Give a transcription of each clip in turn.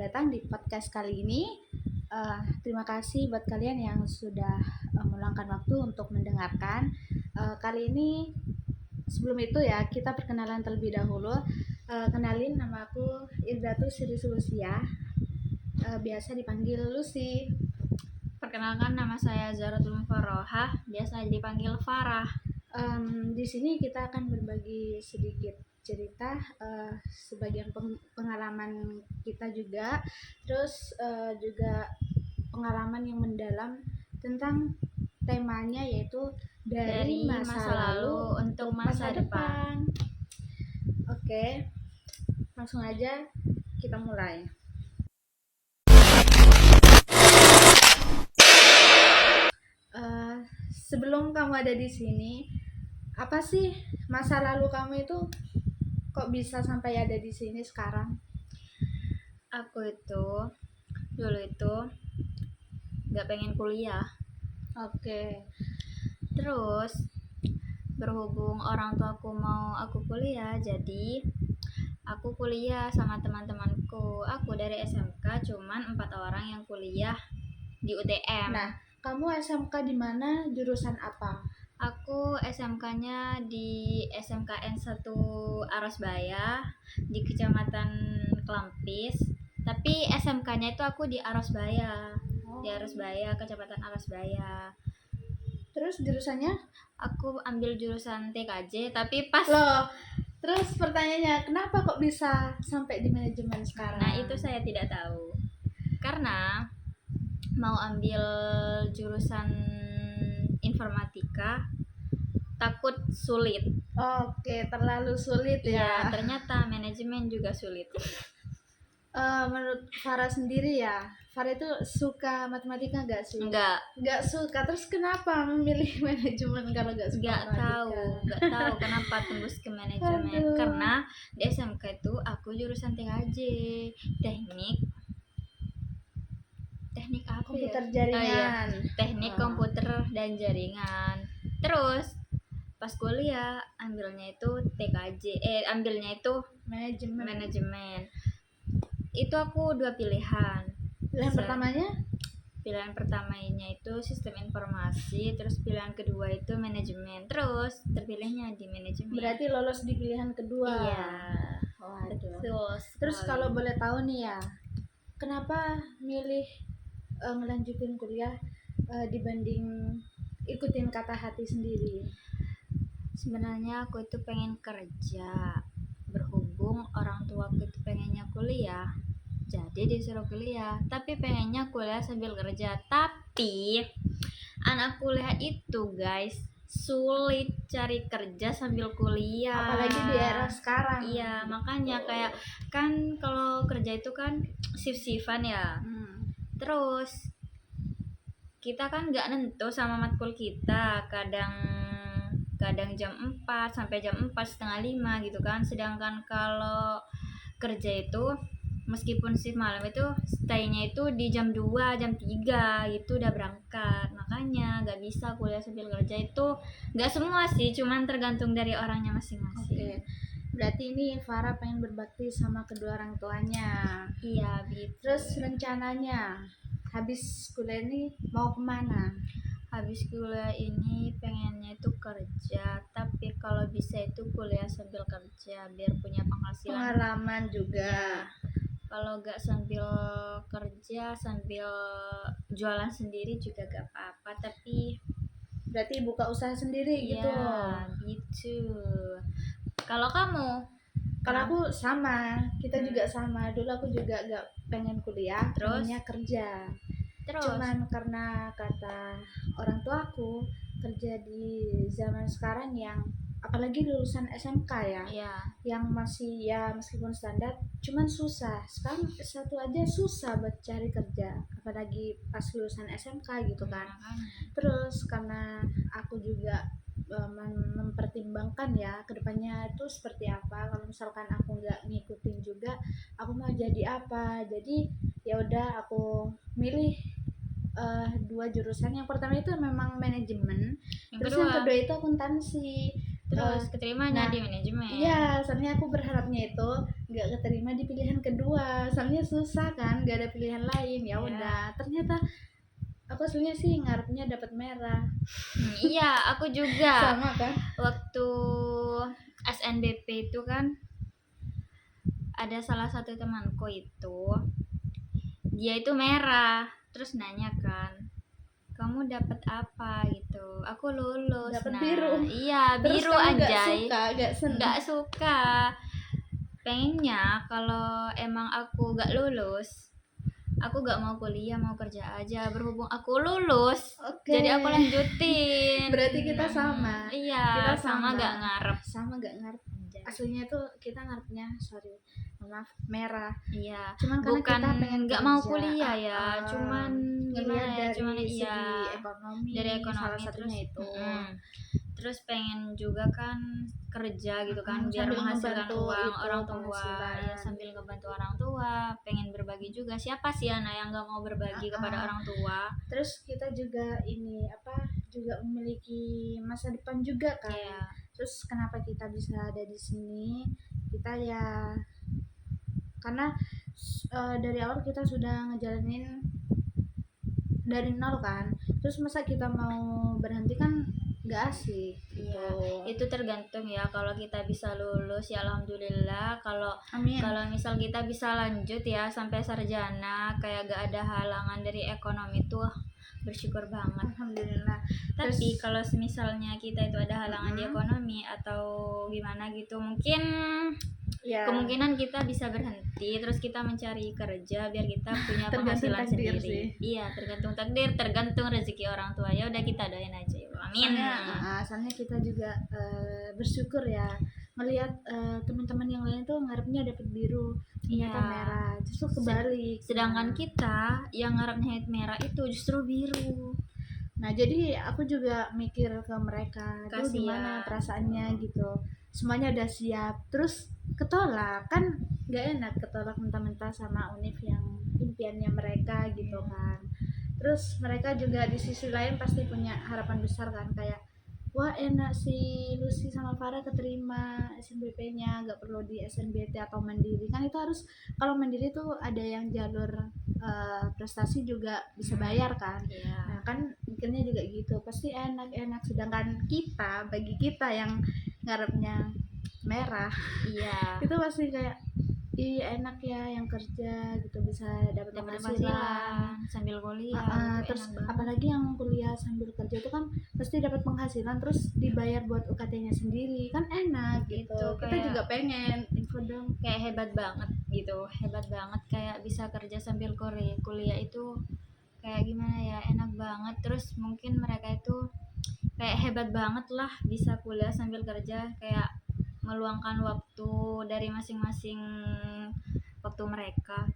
datang di podcast kali ini. Terima kasih buat kalian yang sudah meluangkan waktu untuk mendengarkan. Kali ini sebelum itu ya kita perkenalan terlebih dahulu. Kenalin, nama aku Irdatul Sri Sulusia, biasa dipanggil Lucy. Perkenalkan, nama saya Zaratul Mufarrohah, biasa dipanggil Farah. Di sini kita akan berbagi sedikit cerita, sebagian pengalaman kita juga, terus juga pengalaman yang mendalam tentang temanya, yaitu dari masa lalu untuk masa depan. Oke, langsung aja kita mulai. Sebelum kamu ada di sini, apa sih masa lalu kamu itu kok bisa sampai ada di sini sekarang? Aku itu dulu itu gak pengen kuliah. Oke. Terus berhubung orang tuaku mau aku kuliah, jadi aku kuliah sama teman-temanku. Aku dari SMK cuman 4 orang yang kuliah di UTM. Nah, kamu SMK di mana, jurusan apa? Aku SMK-nya di SMKN 1 Arosbaya di Kecamatan Kelampis. Tapi SMK-nya itu aku di Arosbaya. Di Arosbaya, Kecamatan Arosbaya. Terus jurusannya? Aku ambil jurusan TKJ, tapi pas terus pertanyaannya, kenapa kok bisa sampai di manajemen sekarang? Nah, itu saya tidak tahu. Karena mau ambil jurusan informatika takut sulit. Oke, terlalu sulit ya. Ternyata manajemen juga sulit. Menurut Farah sendiri ya, Farah itu suka matematika nggak sih? Nggak suka. Terus kenapa memilih manajemen kalau nggak suka matematika? Nggak tahu kenapa tembus ke manajemen. Karena di SMK itu aku jurusan TKJ, teknik apa komputer jaringan. Teknik komputer dan jaringan. Terus pas kuliah ambilnya itu ambilnya itu manajemen. Itu aku dua pilihan. Pilihan pertamanya itu sistem informasi, terus pilihan kedua itu manajemen. Terus terpilihnya di manajemen. Berarti lolos di pilihan kedua. Iya. Betul. Terus kalau boleh tahu nih ya, kenapa milih ngelanjutin kuliah dibanding ikutin kata hati sendiri? Sebenarnya aku itu pengen kerja, berhubung orang tua aku itu pengennya kuliah, jadi disuruh kuliah. Tapi pengennya kuliah sambil kerja. Tapi anak kuliah itu guys, sulit cari kerja sambil kuliah, apalagi di era sekarang. Iya, makanya kayak kan kalau kerja itu kan shift-shiftan ya. Terus kita kan nggak nentu sama matkul kita, kadang jam 4 sampai jam 4:30 gitu kan. Sedangkan kalau kerja itu meskipun shift malam itu stay-nya itu di jam 2, jam 3 gitu udah berangkat. Makanya gak bisa kuliah sambil kerja itu. Gak semua sih, cuman tergantung dari orangnya masing-masing. Oke. Berarti ini Farah pengen berbakti sama kedua orang tuanya. Iya, gitu. Terus rencananya habis kuliah ini mau kemana? Habis kuliah ini pengennya itu kerja, tapi kalau bisa itu kuliah sambil kerja biar punya penghasilan, pengalaman juga. Kalau gak sambil kerja, sambil jualan sendiri juga gak apa-apa. Tapi berarti buka usaha sendiri gitu. Ya, gitu. Kalau kamu? Kalau aku sama, kita juga sama. Dulu aku juga gak pengen kuliah, pengennya kerja. Cuman karena kata orang tua aku, kerja di zaman sekarang yang apalagi lulusan SMK ya, yang masih ya meskipun standar, cuman susah. Sekarang satu aja susah buat cari kerja, apalagi pas lulusan SMK gitu kan. Terus karena aku juga mempertimbangkan ya kedepannya itu seperti apa. Kalau misalkan aku nggak ngikutin juga, aku mau jadi apa. Jadi ya udah aku milih dua jurusan. Yang pertama itu memang manajemen, terus yang kedua itu akuntansi. terus keterimanya di manajemen. Iya, soalnya aku berharapnya itu nggak keterima di pilihan kedua, soalnya susah kan, nggak ada pilihan lain. Ya udah, ternyata aku aslinya sih ngarepnya dapat merah. Iya, aku juga. Sama kan? Waktu SNBP itu kan ada salah satu temanku itu, dia itu merah, terus nanya kan, kamu dapat apa gitu. Aku lulus. Dapat biru. Iya, terus biru kamu anjay. Nggak suka. Pengennya kalau emang aku gak lulus, aku gak mau kuliah, mau kerja aja. Berhubung aku lulus, jadi aku lanjutin. Berarti kita sama. Iya, kita sama gak ngarep. Sama gak ngarep. Aslinya tuh kita ngarepnya, maaf, merah. Iya. Cuman bukan kita pengen gak mau kuliah ya, cuman gimana ya, dari segi ekonomi, dari ekonomi salah satunya terus, itu. Terus pengen juga kan kerja gitu kan, biar menghasilkan uang orang tua. Ya, sambil ngebantu orang tua, pengen berbagi juga. Siapa sih anak yang gak mau berbagi kepada orang tua? Terus kita juga juga memiliki masa depan juga kan. Yeah. Terus kenapa kita bisa ada di sini? Kita ya karena dari awal kita sudah ngejalanin dari nol kan. Terus masa kita mau berhenti kan gak asik gitu. Iya, itu tergantung ya. Kalau kita bisa lulus ya alhamdulillah. Kalau misal kita bisa lanjut ya sampai sarjana, kayak gak ada halangan dari ekonomi tuh, bersyukur banget alhamdulillah. Tapi kalau misalnya kita itu ada halangan di ekonomi atau gimana gitu, mungkin kemungkinan kita bisa berhenti, terus kita mencari kerja biar kita punya penghasilan sendiri sih. Iya, tergantung takdir, tergantung rezeki orang tua. Ya udah, kita doain aja. Amin. Soalnya kita juga bersyukur ya melihat teman-teman yang lain tuh ngarepnya dapat biru, ternyata merah, justru kebalik. Sedangkan kita yang ngarepnya merah itu justru biru. Nah, jadi aku juga mikir ke mereka, tuh gimana perasaannya gitu. Semuanya udah siap, terus ketolak kan gak enak, ketolak mentah-mentah sama univ yang impiannya mereka gitu kan. Terus mereka juga di sisi lain pasti punya harapan besar kan, kayak wah enak sih Lucy sama Farah keterima SNBP-nya, gak perlu di SNBT atau mandiri kan. Itu harus, kalau mandiri tuh ada yang jalur prestasi juga bisa bayar kan. Nah kan mikirnya juga gitu, pasti enak-enak. Sedangkan bagi kita yang ngarepnya merah, itu pasti kayak enak ya yang kerja gitu, bisa dapat penghasilan sambil kuliah. Terus apalagi yang kuliah sambil kerja itu kan pasti dapat penghasilan, terus dibayar buat UKT-nya sendiri kan enak gitu. Kita juga pengen info dong, kayak hebat banget gitu, kayak bisa kerja sambil kuliah itu kayak gimana ya, enak banget. Terus mungkin mereka itu kayak hebat banget lah bisa kuliah sambil kerja, kayak meluangkan waktu dari masing-masing waktu mereka.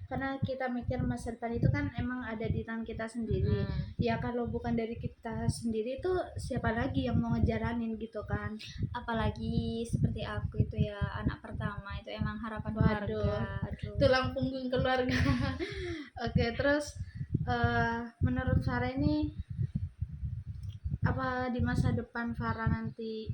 Karena kita mikir masa depan itu kan emang ada di tangan kita sendiri. Ya kalau bukan dari kita sendiri itu siapa lagi yang mau ngejalanin gitu kan. Apalagi seperti aku itu ya, anak pertama, itu emang harapan keluarga. Tulang punggung keluarga. Oke, terus menurut Farah ini apa di masa depan Farah nanti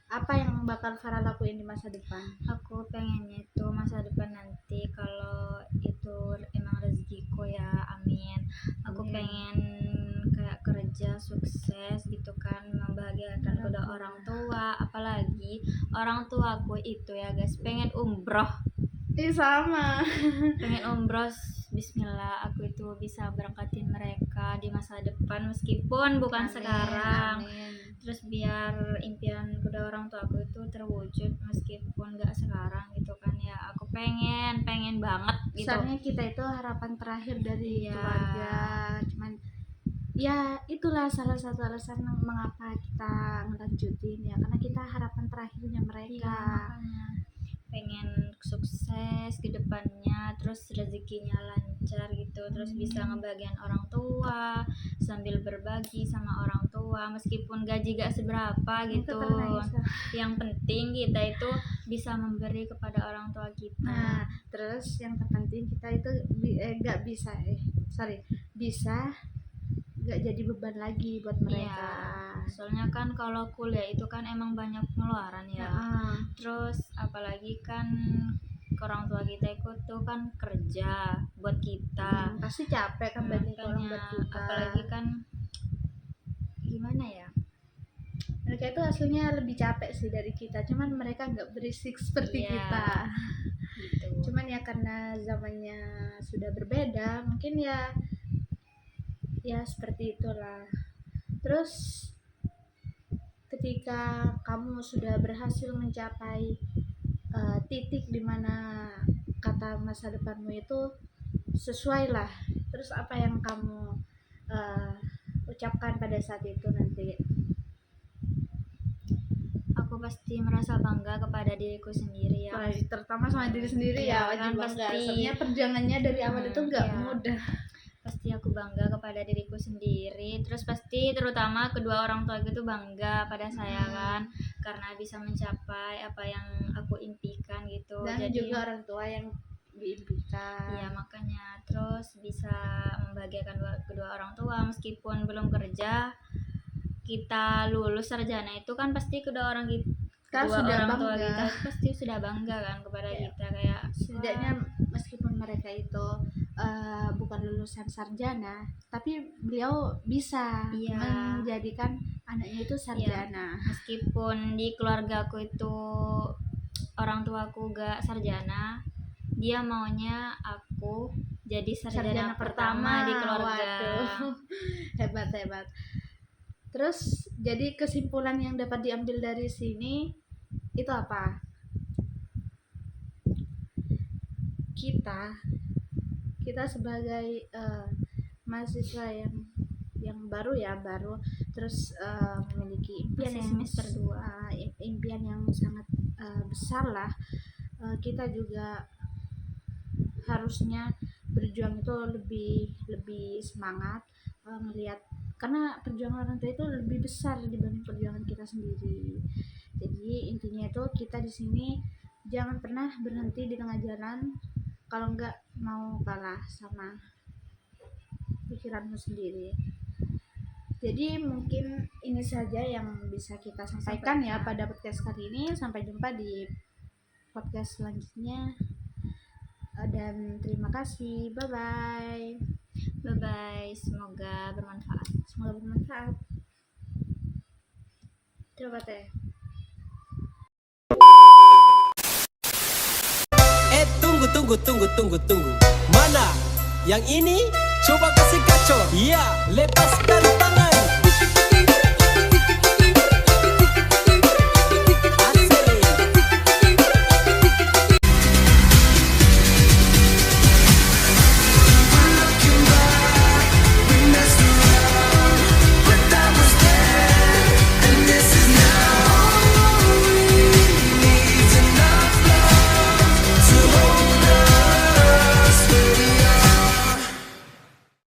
apa yang bakal Farah lakuin di masa depan? Aku pengennya itu masa depan nanti, kalau itu emang rezekiku ya, amin. Aku pengen kayak kerja sukses gitu kan, membahagiakan kedua orang tua. Apalagi orang tuaku itu ya guys, pengen umroh. Sama. Pengen umroh. Bismillah, aku itu bisa berangkatin mereka di masa depan meskipun bukan sekarang. Terus biar impian kedua orang tua aku itu terwujud meskipun gak sekarang gitu kan ya. Aku pengen banget gitu. Soalnya kita itu harapan terakhir dari keluarga. Cuman ya itulah salah satu alasan mengapa kita ngelanjutin ya, karena kita harapan terakhirnya mereka. Pengen sukses ke depannya, terus rezekinya lancar gitu, terus bisa ngebagian orang tua sambil berbagi sama orang tua meskipun gaji gak seberapa gitu. Yang penting kita itu bisa memberi kepada orang tua kita. Terus yang terpenting kita itu bisa nggak jadi beban lagi buat mereka. Soalnya kan kalau kuliah itu kan emang banyak pengeluaran ya. Terus apalagi kan orang tua kita ikut tuh kan kerja buat kita, pasti capek kan banyak orang buat kita. Apalagi kan gimana ya, mereka itu aslinya lebih capek sih dari kita, cuman mereka nggak berisik seperti kita gitu. Cuman ya karena zamannya sudah berbeda, mungkin ya seperti itulah. Terus ketika kamu sudah berhasil mencapai titik dimana kata masa depanmu itu sesuai lah, terus apa yang kamu ucapkan pada saat itu nanti? Aku pasti merasa bangga kepada diriku sendiri ya. Terutama sama diri sendiri ya, wajib bangga. Soalnya perjuangannya dari awal itu nggak mudah. Pasti aku bangga kepada diriku sendiri. Terus pasti terutama kedua orang tua itu bangga pada saya kan, karena bisa mencapai apa yang aku impikan gitu. Dan jadi juga orang tua yang diimpikan. Iya, makanya terus bisa membahagiakan kedua orang tua meskipun belum kerja. Kita lulus sarjana itu kan pasti kedua orang tua kita pasti sudah bangga kan kepada kita, kayak setidaknya meskipun mereka itu bukan lulusan sarjana, tapi beliau bisa menjadikan anaknya itu sarjana. Meskipun di keluargaku itu orang tuaku gak sarjana, dia maunya aku jadi sarjana pertama di keluarga. Waduh. Hebat. Terus jadi kesimpulan yang dapat diambil dari sini itu apa? Kita sebagai mahasiswa yang baru terus memiliki impian semester 2, impian yang sangat besar lah. Kita juga harusnya berjuang itu lebih semangat, melihat karena perjuangan orang tua itu lebih besar dibanding perjuangan kita sendiri. Jadi intinya itu kita di sini jangan pernah berhenti di tengah jalan kalau enggak mau kalah sama pikiranmu sendiri. Jadi mungkin ini saja yang bisa kita sampaikan ya pada podcast kali ini. Sampai jumpa di podcast selanjutnya. Dan terima kasih. Bye bye. Semoga bermanfaat. Coba teh. Tunggu. Mana? Yang ini? Coba kasih gacor. Iya, lepaskan tangan.